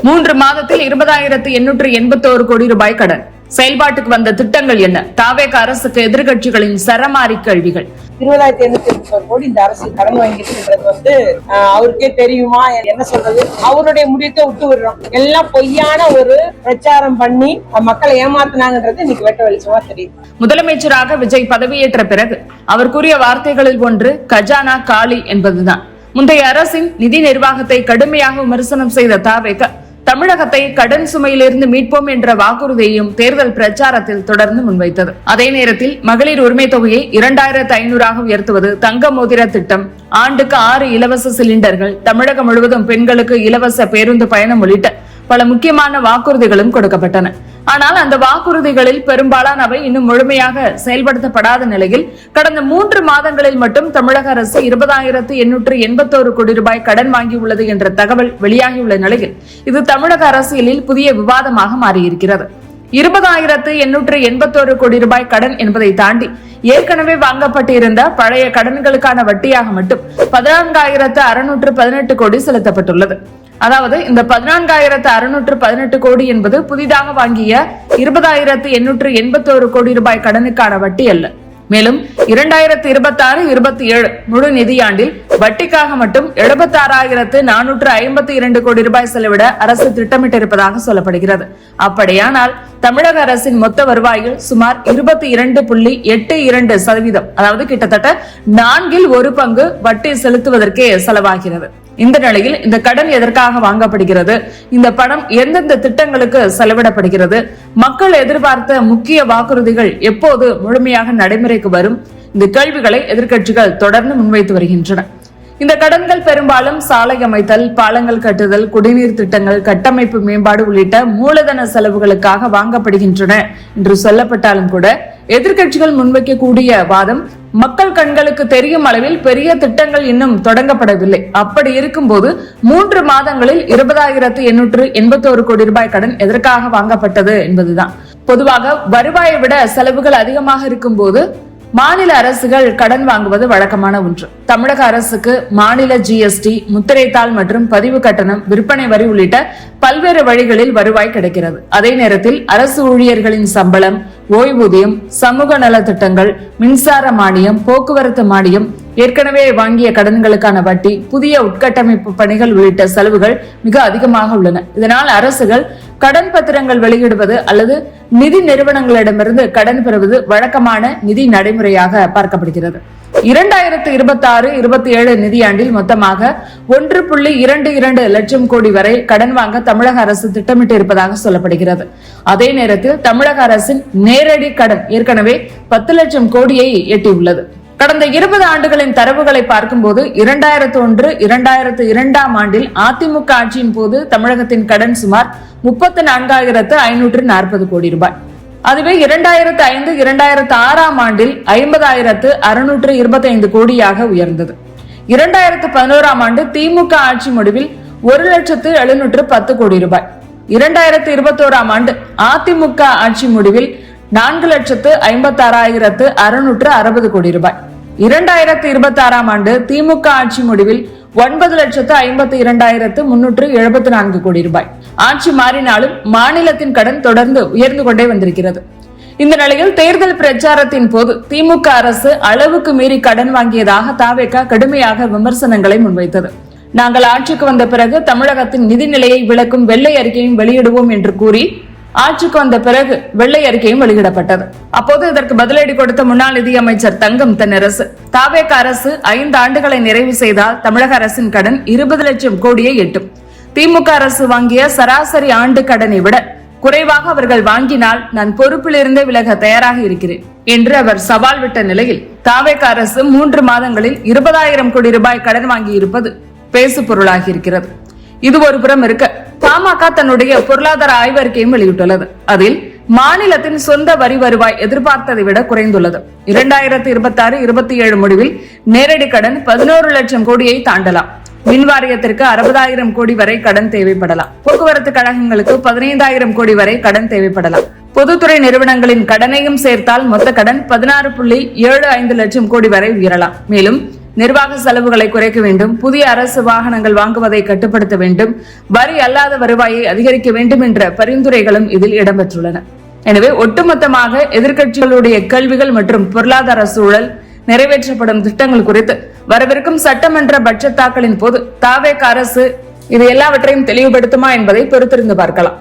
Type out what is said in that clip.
3 மாதத்தில் 20,881 கோடி ரூபாய் கடன். செயல்பாட்டுக்கு வந்த திட்டங்கள் என்ன? தாவேக அரசுக்கு எதிர்கட்சிகளின் சரமாரி கேள்விகள். 20,881 கோடி இந்த அரசு கடன் வாங்கிட்டு அவருக்கே தெரியுமா? என்ன சொல்றது, அவருடைய முடியத்தை விட்டு விடுறோம். எல்லாம் பொய்யான ஒரு பிரச்சாரம் பண்ணி மக்களை ஏமாத்தினாங்கன்றது இன்னைக்கு வெட்ட வெளிச்சமா தெரியும். முதலமைச்சராக விஜய் பதவியேற்ற பிறகு அவர் கூறிய வார்த்தைகளில் ஒன்று கஜானா காலி என்பதுதான். முந்தைய அரசின் நிதி நிர்வாகத்தை கடுமையாக விமர்சனம் செய்த தாவேக தமிழகத்தை கடன் சுமையிலிருந்து மீட்போம் என்ற வாக்குறுதியையும் தேர்தல் பிரச்சாரத்தில் தொடர்ந்து முன்வைத்தது. அதே நேரத்தில் மகளிர் உரிமை தொகையை 2,500 உயர்த்துவது, தங்க மோதிர திட்டம், ஆண்டுக்கு 6 இலவச சிலிண்டர்கள், தமிழகம் முழுவதும் பெண்களுக்கு இலவச பேருந்து பயணம் உள்ளிட்ட பல முக்கியமான வாக்குறுதிகளும் கொடுக்கப்பட்டன. ஆனால் அந்த வாக்குறுதிகளில் பெரும்பாலானவை இன்னும் முழுமையாக செயல்படுத்தப்படாத நிலையில் கடந்த 3 மாதங்களில் மட்டும் தமிழக அரசு 20,881 கோடி ரூபாய் கடன் வாங்கியுள்ளது என்ற தகவல் வெளியாகியுள்ள நிலையில் இது தமிழக அரசியலில் புதிய விவாதமாக மாறியிருக்கிறது. 20,881 கோடி ரூபாய் கடன் என்பதை தாண்டி ஏற்கனவே வாங்கப்பட்டிருந்த பழைய கடன்களுக்கான வட்டியாக மட்டும் 14,618 கோடி செலுத்தப்பட்டுள்ளது. அதாவது இந்த 14,618 கோடி என்பது புதிதாக வாங்கிய 20,881 கோடி ரூபாய் கடனுக்கான வட்டி அல்ல. மேலும் 2026-27 முழு நிதியாண்டில் வட்டிக்காக மட்டும் 76,452 கோடி ரூபாய் செலவிட அரசு திட்டமிட்டிருப்பதாக சொல்லப்படுகிறது. அப்படியானால் தமிழக அரசின் மொத்த வருவாயில் சுமார் 22.82%, அதாவது கிட்டத்தட்ட 1/4 வட்டி செலுத்துவதற்கே செலவாகிறது. இந்த நிலையில் இந்த கடன் எதற்காக வாங்கப்படுகிறது? இந்த பணம் எந்தெந்த திட்டங்களுக்கு செலவிடப்படுகிறது? மக்கள் எதிர்பார்த்த முக்கிய வாக்குறுதிகள் எப்போது முழுமையாக நடைமுறைக்கு வரும்? இந்த கேள்விகளை எதிர்க்கட்சிகள் தொடர்ந்து முன்வைத்து வருகின்றன. இந்த கடன்கள் பெரும்பாலும் சாலை அமைத்தல், பாலங்கள் கட்டுதல், குடிநீர் திட்டங்கள், கட்டமைப்பு மேம்பாடு உள்ளிட்ட மூலதன செலவுகளுக்காக வாங்கப்படுகின்றன என்று சொல்லப்பட்டாலும் கூட எதிர்க்கட்சிகள் முன்வைக்கக்கூடிய வாதம், மக்கள் கண்களுக்கு தெரியும் அளவில் பெரிய திட்டங்கள் இன்னும் தொடங்கப்படவில்லை. அப்படி இருக்கும்போது 3 மாதங்களில் 20,881 கோடி ரூபாய் கடன் எதற்காக வாங்கப்பட்டது என்பதுதான். பொதுவாக வருவாயை விட செலவுகள் அதிகமாக இருக்கும் போது மாநில அரசுகள் கடன் வாங்குவது வழக்கமான ஒன்று. தமிழக அரசுக்கு மாநில ஜிஎஸ்டி, முத்திரைத்தாள் மற்றும் பதிவு கட்டணம், விற்பனை வரி உள்ளிட்ட பல்வேறு வழிகளில் வருவாய் கிடைக்கிறது. அதே நேரத்தில் அரசு ஊழியர்களின் சம்பளம், ஓய்வூதியம், சமூக நலத்திட்டங்கள், மின்சார மானியம், போக்குவரத்து மானியம், ஏற்கனவே வாங்கிய கடன்களுக்கான வட்டி, புதிய உட்கட்டமைப்பு பணிகள் உள்ளிட்ட செலவுகள் மிக அதிகமாக உள்ளன. இதனால் அரசுகள் கடன் பத்திரங்கள் வெளியிடுவது அல்லது நிதி நிறுவனங்களிடமிருந்து கடன் பெறுவது வழக்கமான நிதி நடைமுறையாக பார்க்கப்படுகிறது. 2026-27 நிதியாண்டில் மொத்தமாக 1.22 லட்சம் கோடி வரை கடன் வாங்க தமிழக அரசு திட்டமிட்டு இருப்பதாக சொல்லப்படுகிறது. அதே நேரத்தில் தமிழக அரசின் நேரடி கடன் ஏற்கனவே 10 லட்சம் கோடியை எட்டியுள்ளது. கடந்த 20 ஆண்டுகளின் தரவுகளை பார்க்கும்போது 2001-2002 ஆண்டில் அதிமுக ஆட்சியின் போது தமிழகத்தின் கடன் சுமார் 34,540 கோடி ரூபாய். அதுவே 2005-2006 ஆண்டில் 50,625 கோடியாக உயர்ந்தது. 2011 ஆண்டு திமுக ஆட்சி முடிவில் 1,710 கோடி ரூபாய். 2021 ஆண்டு அதிமுக ஆட்சி முடிவில் 4,56,660 கோடி ரூபாய். 2026 ஆண்டு திமுக ஆட்சி முடிவில் 9,52,374 கோடி ரூபாய். ஆட்சி மாறினாலும் மாநிலத்தின் கடன் தொடர்ந்து உயர்ந்து கொண்டே வந்திருக்கிறது. இந்த நிலையில் தேர்தல் பிரச்சாரத்தின் போது திமுக அரசு அளவுக்கு மீறி கடன் வாங்கியதாக தாவேக கடுமையாக விமர்சனங்களை முன்வைத்தது. நாங்கள் ஆட்சிக்கு வந்த பிறகு தமிழகத்தின் நிதி நிலையை விளக்கும் வெள்ளை அறிக்கையும் வெளியிடுவோம் என்று கூறி ஆட்சிக்கு வந்த பிறகு வெள்ளை அறிக்கையும் வெளியிடப்பட்டது. அப்போது இதற்கு பதிலடி கொடுத்த முன்னாள் நிதியமைச்சர் தங்கம் தென்னரசு, தாவேக அரசு 5 ஆண்டுகளை நிறைவு செய்தால் தமிழக அரசின் கடன் 20 லட்சம் கோடியை எட்டும். திமுக அரசு வாங்கிய சராசரி ஆண்டு கடனை விட குறைவாக அவர்கள் வாங்கினால் நான் பொறுப்பிலிருந்தே விலக தயாராக இருக்கிறேன் என்று அவர் சவால் விட்ட நிலையில் தாவேக அரசு 3 மாதங்களில் 20,000 கோடி ரூபாய் கடன் வாங்கி இருப்பது பேசு பொருளாகி இருக்கிறது. இது ஒரு புறம் இருக்க, பாமக தன்னுடைய பொருளாதார ஆய்வறிக்கையும் வெளியிட்டுள்ளது. அதில் மாநிலத்தின் சொந்த வரி வருவாய் எதிர்பார்த்ததை விட குறைந்துள்ளது. 2026-27 முடிவில் நேரடி கடன் 11 லட்சம் கோடியை தாண்டலாம். மின் வாரியத்திற்கு 60,000 கோடி வரை கடன் தேவைப்படலாம். போக்குவரத்து கழகங்களுக்கு 15,000 கோடி வரை கடன் தேவைப்படலாம். பொதுத்துறை நிறுவனங்களின் கடனையும் சேர்த்தால் மொத்த கடன் 16.75 லட்சம் கோடி வரை உயரலாம். மேலும் நிர்வாக செலவுகளை குறைக்க வேண்டும், புதிய அரசு வாகனங்கள் வாங்குவதை கட்டுப்படுத்த வேண்டும், வரி அல்லாத வருவாயை அதிகரிக்க வேண்டும் என்ற பரிந்துரைகளும் இதில் இடம்பெற்றுள்ளன. எனவே ஒட்டுமொத்தமாக எதிர்க்கட்சிகளுடைய கேள்விகள் மற்றும் பொருளாதார சூழல், நிறைவேற்றப்படும் திட்டங்கள் குறித்து வரவிருக்கும் சட்டமன்ற பட்ஜெட் தாக்கலின் போது தாவேக அரசு இது எல்லாவற்றையும் தெளிவுபடுத்துமா என்பதை பொறுத்திருந்து பார்க்கலாம்.